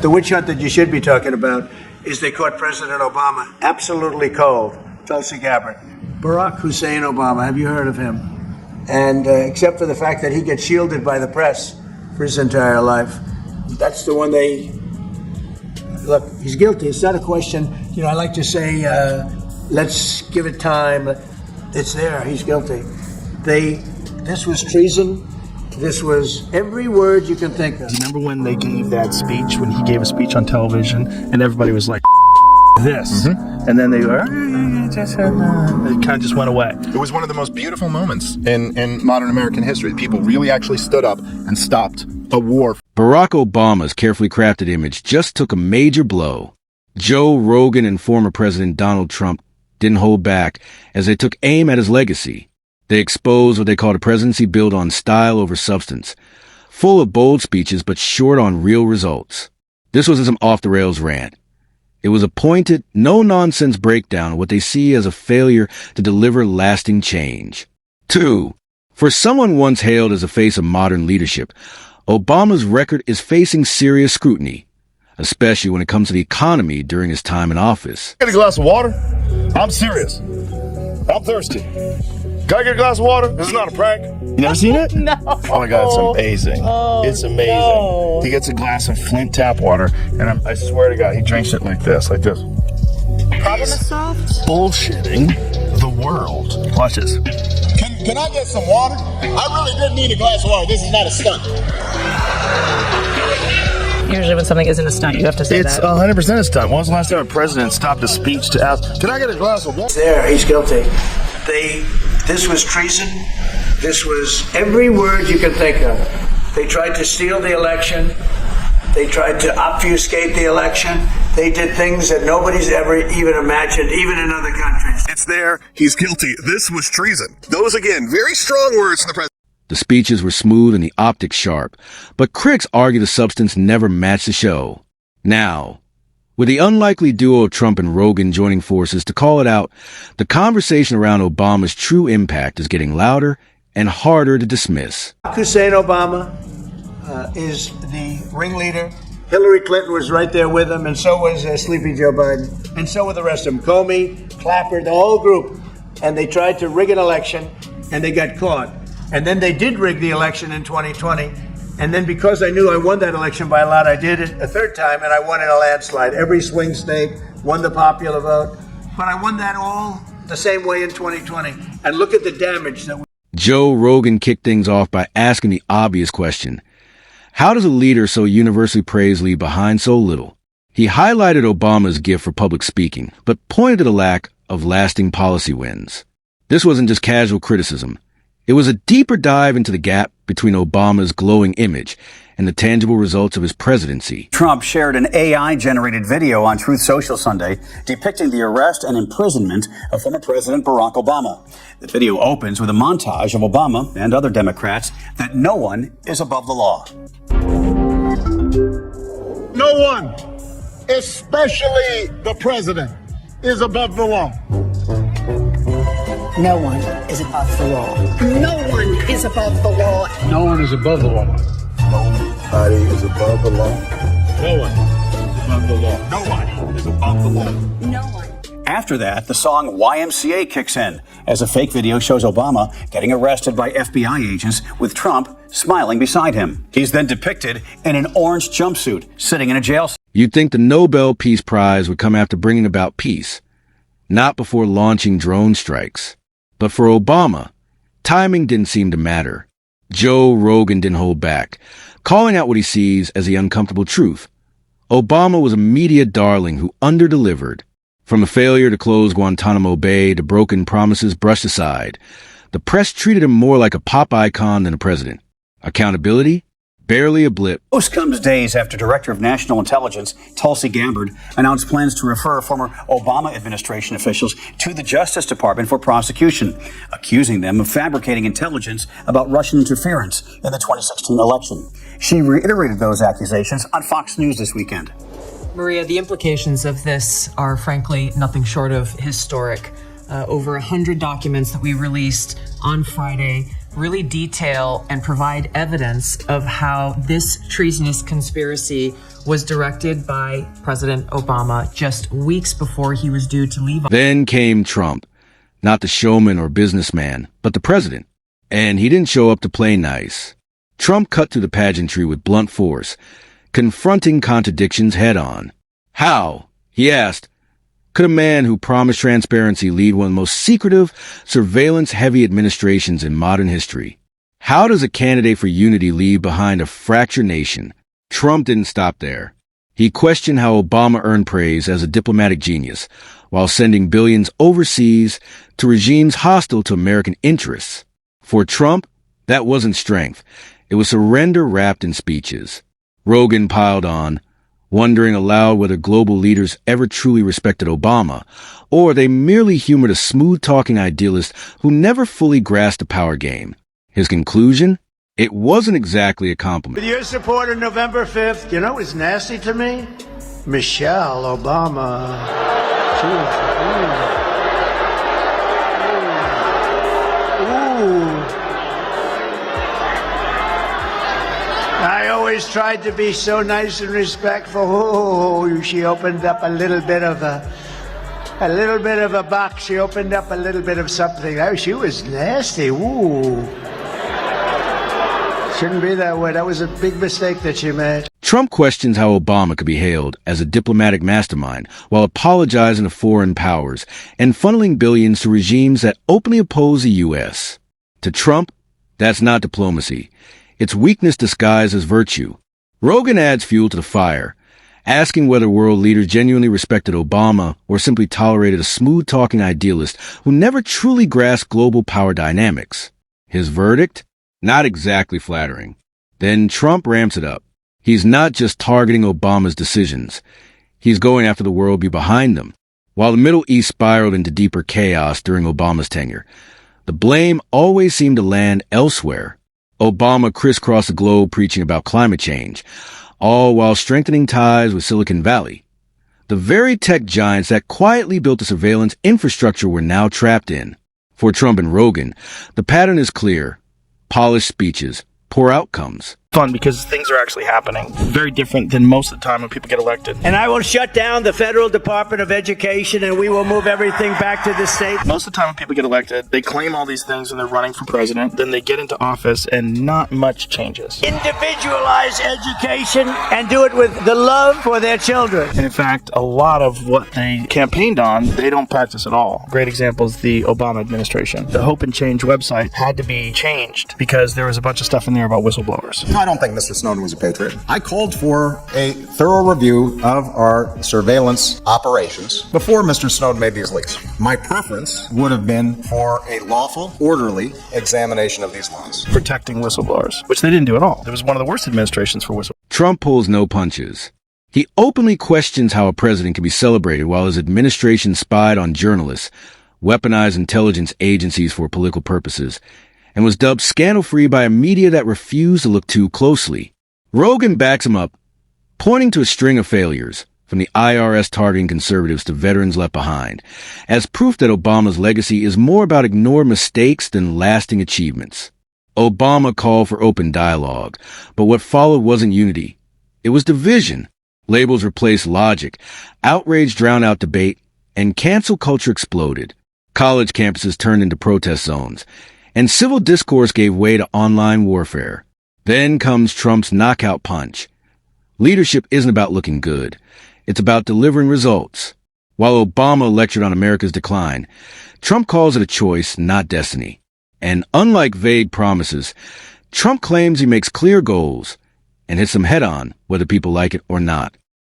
The witch hunt that you should be talking about is they caught President Obama absolutely cold. Tulsi Gabbard. Barack Hussein Obama, have you heard of him? And except for the fact that he gets shielded by the press for his entire life, that's the one they... Look, he's guilty. It's not a question. You know, I like to say, let's give it time. It's there. He's guilty. This was treason. This was every word you can think of. Remember when they gave that speech, when he gave a speech on television, and everybody was like, this. Mm-hmm. And then they were, it kind of just went away. It was one of the most beautiful moments in modern American history. People really actually stood up and stopped a war. Barack Obama's carefully crafted image just took a major blow. Joe Rogan and former President Donald Trump didn't hold back as they took aim at his legacy. They exposed what they called a presidency built on style over substance, full of bold speeches but short on real results. This wasn't some off-the-rails rant. It was a pointed, no-nonsense breakdown of what they see as a failure to deliver lasting change. 2. For someone once hailed as a face of modern leadership, Obama's record is facing serious scrutiny, especially when it comes to the economy during his time in office. Get a glass of water? I'm serious. I'm thirsty. Can I get a glass of water? This is not a prank. You never seen it? No. Oh my God, it's amazing. It's amazing. No. He gets a glass of Flint tap water, and I swear to God, he drinks it like this. Problem is solved? Bullshitting the world. Watch this. Can I get some water? I really didn't need a glass of water. This is not a stunt. Usually when something isn't a stunt, you have to say It's that. 100% a stunt. When was the last time a president stopped a speech to ask, can I get a glass of water? It's there. He's guilty. This was treason. This was every word you can think of. They tried to steal the election. They tried to obfuscate the election. They did things that nobody's ever even imagined, even in other countries. It's there. He's guilty. This was treason. Those, again, very strong words from the president. The speeches were smooth and the optics sharp, but critics argue the substance never matched the show. Now, with the unlikely duo of Trump and Rogan joining forces to call it out, the conversation around Obama's true impact is getting louder and harder to dismiss. Hussein Obama is the ringleader. Hillary Clinton was right there with him, and so was Sleepy Joe Biden, and so were the rest of them. Comey, Clapper, the whole group. And they tried to rig an election, and they got caught. And then they did rig the election in 2020. And then because I knew I won that election by a lot, I did it a third time, and I won in a landslide. Every swing state won the popular vote. But I won that all the same way in 2020. And look at the damage that we... Joe Rogan kicked things off by asking the obvious question. How does a leader so universally praised leave behind so little? He highlighted Obama's gift for public speaking, but pointed to the lack of lasting policy wins. This wasn't just casual criticism. It was a deeper dive into the gap between Obama's glowing image and the tangible results of his presidency. Trump shared an AI-generated video on Truth Social Sunday depicting the arrest and imprisonment of former President Barack Obama. The video opens with a montage of Obama and other Democrats that no one is above the law. No one, especially the president, is above the law. No one is above the law. No one is above the law. No one is above the law. Nobody is above the law. No one is above the law. Nobody is above the law. No one. After that, the song YMCA kicks in as a fake video shows Obama getting arrested by FBI agents with Trump smiling beside him. He's then depicted in an orange jumpsuit sitting in a jail cell. You'd think the Nobel Peace Prize would come after bringing about peace, not before launching drone strikes. But for Obama, timing didn't seem to matter. Joe Rogan didn't hold back, calling out what he sees as the uncomfortable truth. Obama was a media darling who underdelivered. From a failure to close Guantanamo Bay to broken promises brushed aside, the press treated him more like a pop icon than a president. Accountability? Barely a blip. Post comes days after Director of National Intelligence Tulsi Gabbard announced plans to refer former Obama administration officials to the Justice Department for prosecution, accusing them of fabricating intelligence about Russian interference in the 2016 election. She reiterated those accusations on Fox News this weekend. Maria, the implications of this are frankly nothing short of historic. Over 100 documents that we released on Friday really detail and provide evidence of how this treasonous conspiracy was directed by President Obama just weeks before he was due to leave. Then came Trump, not the showman or businessman, but the president. And he didn't show up to play nice. Trump cut through the pageantry with blunt force, confronting contradictions head on. How, he asked, could a man who promised transparency lead one of the most secretive, surveillance-heavy administrations in modern history? How does a candidate for unity leave behind a fractured nation? Trump didn't stop there. He questioned how Obama earned praise as a diplomatic genius while sending billions overseas to regimes hostile to American interests. For Trump, that wasn't strength. It was surrender wrapped in speeches. Rogan piled on, wondering aloud whether global leaders ever truly respected Obama, or they merely humored a smooth-talking idealist who never fully grasped the power game. His conclusion? It wasn't exactly a compliment. With your support on November 5th, you know what's nasty to me? Michelle Obama. She was, I always tried to be so nice and respectful. Oh, she opened up a little bit of a box. She opened up a little bit of something. Oh, she was nasty. Ooh. Shouldn't be that way. That was a big mistake that she made. Trump questions how Obama could be hailed as a diplomatic mastermind while apologizing to foreign powers and funneling billions to regimes that openly oppose the U.S. To Trump, that's not diplomacy. It's weakness disguised as virtue. Rogan adds fuel to the fire, asking whether world leaders genuinely respected Obama or simply tolerated a smooth-talking idealist who never truly grasped global power dynamics. His verdict? Not exactly flattering. Then Trump ramps it up. He's not just targeting Obama's decisions. He's going after the world be behind them. While the Middle East spiraled into deeper chaos during Obama's tenure, the blame always seemed to land elsewhere. Obama crisscrossed the globe preaching about climate change, all while strengthening ties with Silicon Valley. The very tech giants that quietly built the surveillance infrastructure we're now trapped in. For Trump and Rogan, the pattern is clear. Polished speeches, poor outcomes. Fun because things are actually happening. Very different than most of the time when people get elected. And I will shut down the Federal Department of Education and we will move everything back to the state. Most of the time when people get elected, they claim all these things and they're running for president. Then they get into office and not much changes. Individualize education and do it with the love for their children. And in fact, a lot of what they campaigned on, they don't practice at all. Great example is the Obama administration. The Hope and Change website had to be changed because there was a bunch of stuff in there about whistleblowers. I don't think Mr. Snowden was a patriot. I called for a thorough review of our surveillance operations before Mr. Snowden made these leaks. My preference would have been for a lawful, orderly examination of these laws. Protecting whistleblowers, which they didn't do at all. It was one of the worst administrations for whistleblowers. Trump pulls no punches. He openly questions how a president can be celebrated while his administration spied on journalists, weaponized intelligence agencies for political purposes, and was dubbed scandal-free by a media that refused to look too closely. Rogan backs him up, pointing to a string of failures, from the IRS targeting conservatives to veterans left behind, as proof that Obama's legacy is more about ignored mistakes than lasting achievements. Obama called for open dialogue, but what followed wasn't unity. It was division. Labels replaced logic, outrage drowned out debate, and cancel culture exploded. College campuses turned into protest zones, and civil discourse gave way to online warfare. Then comes Trump's knockout punch. Leadership isn't about looking good. It's about delivering results. While Obama lectured on America's decline, Trump calls it a choice, not destiny. And unlike vague promises, Trump claims he makes clear goals and hits them head on, whether people like it or not.